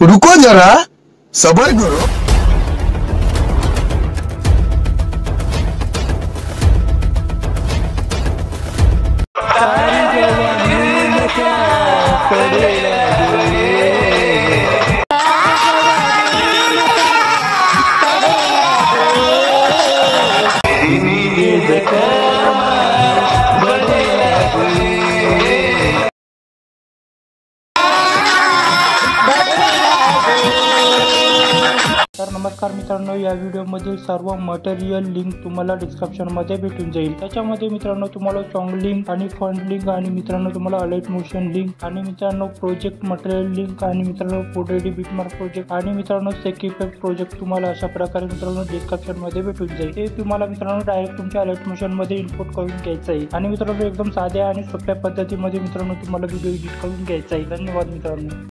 रुको जरा सबर करो। तर नमस्कार मित्रांनो, या व्हिडिओमध्ये सर्व मटेरियल लिंक तुम्हाला डिस्क्रिप्शनमध्ये भेटून जाईल। त्याच्यामध्ये मित्रांनो तुम्हाला सॉन्ग लिंक आणि फंड लिंक आणि मित्रांनो तुम्हाला अलर्ट मोशन लिंक आणि मित्रांनो प्रोजेक्ट मटेरियल लिंक आणि मित्रांनो फोटोडी बिटमार्क प्रोजेक्ट आणि मित्रांनो सेक इफेक्ट प्रोजेक्ट तुम्हाला अशा प्रकारे मित्रांनो डिस्क्रिप्शनमध्ये भेटून जाईल। ते तुम्हाला मित्रांनो डायरेक्ट तुमच्या अलर्ट मोशनमध्ये इम्पोर्ट करून घ्यायचं आहे आणि मित्रांनो एकदम साध्या आणि सोप्या पद्धतीमध्ये मित्रांनो तुम्हाला व्हिडिओ एडिट करून घ्यायचा आहे। धन्यवाद मित्रांनो।